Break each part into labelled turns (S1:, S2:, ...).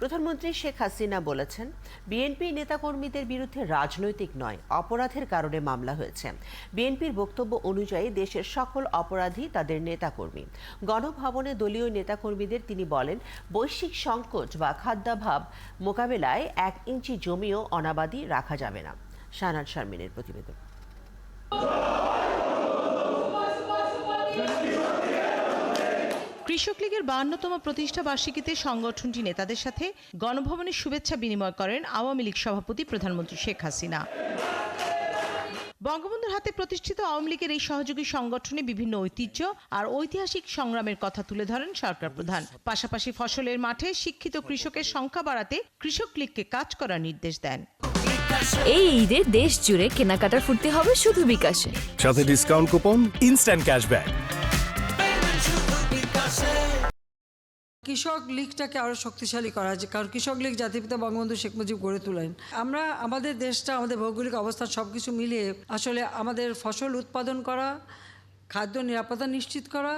S1: প্রধানমন্ত্রী শেখ হাসিনা বলেছেন, বিএনপি নেতাকর্মীদের বিরুদ্ধে রাজনৈতিক নয়, অপরাধের কারণে মামলা হয়েছে। বিএনপির বক্তব্য অনুযায়ী দেশের সকল অপরাধী তাদের নেতাকর্মী। গণভবনে দলীয় নেতাকর্মীদের তিনি বলেন, বৈশ্বিক সংকট বা খাদ্যাভাব মোকাবেলায় 1 ইঞ্চি জমিও অনাবাদি রাখা যাবে না। শাহনাজ শারমিনের প্রতিবেদন।
S2: কৃষক লীগের 52তম প্রতিষ্ঠা বার্ষিকীতে সংগঠনটি নেতাদের সাথে গণভবনে শুভেচ্ছা বিনিময় করেন আওয়ামী লীগ সভাপতি প্রধানমন্ত্রী শেখ হাসিনা। বঙ্গবন্ধুর হাতে প্রতিষ্ঠিত আওয়ামী লীগের এই সহযোগী সংগঠনে বিভিন্ন ঐতিহ্য আর ঐতিহাসিক সংগ্রামের কথা তুলে ধরেন সরকার প্রধান। পাশাপাশি ফসলের মাঠে শিক্ষিত কৃষকের সংখ্যা বাড়াতে কৃষক লীগকে কাজ করার নির্দেশ দেন।
S3: এই ঈদে দেশ জুড়ে কেনাকাটার ফুর্তি হবে শুধু বিকাশে,
S4: সাথে ডিসকাউন্ট কুপন, ইনস্ট্যান্ট ক্যাশব্যাক।
S5: কৃষক লীগটাকে আরো শক্তিশালী করা যায়, কারণ কৃষক লীগ জাতিপিতা বঙ্গবন্ধু শেখ মুজিব গড়ে তোলেন। আমরা আমাদের দেশটা, আমাদের ভৌগোলিক অবস্থান সবকিছু মিলিয়ে আসলে আমাদের ফসল উৎপাদন করা, খাদ্য নিরাপত্তা নিশ্চিত করা,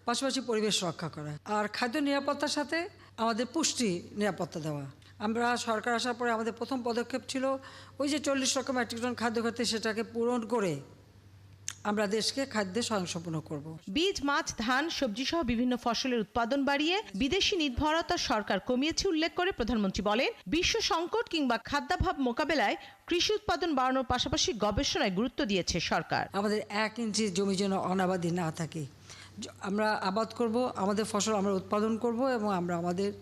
S5: পাশাপাশি পরিবেশ রক্ষা করা, আর খাদ্য নিরাপত্তার সাথে আমাদের পুষ্টি নিরাপত্তা দেওয়া। আমরা সরকার আসার পরে আমাদের প্রথম পদক্ষেপ ছিল ওই যে 40 লক্ষ মেট্রিক টন খাদ্য ঘাটতি, সেটাকে পূরণ করে আমরা দেশকে খাদ্যে স্বয়ংসম্পূর্ণ করব।
S2: বীজ, মাছ, ধান, সবজি সহ বিভিন্ন ফসলের উৎপাদন বাড়িয়ে বিদেশি নির্ভরতা সরকার কমিয়েছে উল্লেখ করে প্রধানমন্ত্রী বলেন, বিশ্ব সংকট কিংবা খাদ্যাভাব মোকাবেলায় কৃষি উৎপাদন বাড়ানোর পাশাপাশি গবেষণায় গুরুত্ব দিয়েছে সরকার।
S5: আমাদের 1 ইঞ্চি জমি যেন অনাবাদি না থাকে। আমরা আবাদ করব, আমাদের ফসল আমরা উৎপাদন করব এবং আমরা আমাদের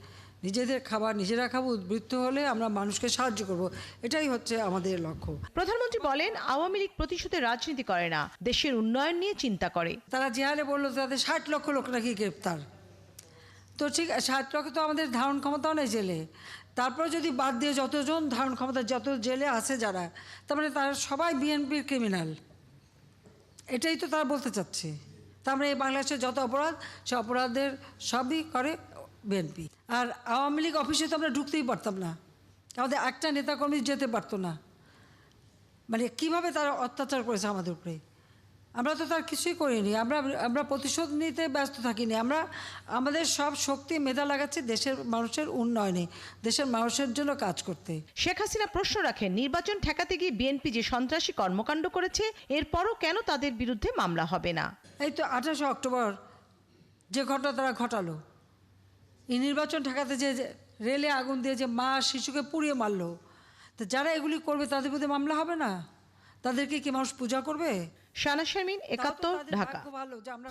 S5: নিজেদের খাবার নিজেরা খাবো। উদ্বৃত্ত হলে আমরা মানুষকে সাহায্য করব, এটাই হচ্ছে আমাদের লক্ষ্য।
S2: প্রধানমন্ত্রী বলেন, আওয়ামী লীগ প্রতিশোধের রাজনীতি করে না, দেশের উন্নয়ন নিয়ে চিন্তা করে।
S5: তারা যে হারে বললো তাদের 60 লক্ষ লোক নাকি গ্রেপ্তার, তো ঠিক 60 লক্ষ তো আমাদের ধারণ ক্ষমতাও নেই জেলে। তারপরে যদি বাদ দিয়ে যতজন ধারণ ক্ষমতা, যত জেলে আছে যারা, তার মানে তারা সবাই বিএনপির ক্রিমিনাল, এটাই তো তারা বলতে চাচ্ছে। তার মানে এই বাংলাদেশের যত অপরাধ, সে অপরাধের সবই করে বিএনপি। আর আওয়ামী লীগ অফিসে তো আমরা ঢুকতেই পারতাম না, আমাদের একটা নেতাকর্মী যেতে পারতো না। মানে কিভাবে তারা অত্যাচার করেছে আমাদের উপরে, আমরা তো তার কিছুই করিনি। আমরা প্রতিশোধ নিতে ব্যস্ত থাকিনি, আমরা আমাদের সব শক্তি মেধা লাগাচ্ছি দেশের মানুষের উন্নয়নে, দেশের মানুষের জন্য কাজ করতে।
S2: শেখ হাসিনা প্রশ্ন রাখেন, নির্বাচন ঠেকাতে গিয়ে বিএনপি যে সন্ত্রাসী কর্মকাণ্ড করেছে, এরপরও কেন তাদের বিরুদ্ধে মামলা হবে না?
S5: এই তো 28 অক্টোবর যে ঘটনা তারা ঘটালো, এই নির্বাচন ঠেকাতে যে রেলে আগুন দিয়ে যে মা শিশুকে পুড়িয়ে মারলো, তো যারা এগুলি করবে তাদের বিরুদ্ধে মামলা হবে না? তাদেরকে কি মানুষ পূজা করবে?
S2: শাহনাজ শারমিন, 71, ঢাকা।
S5: ভালো যে আমরা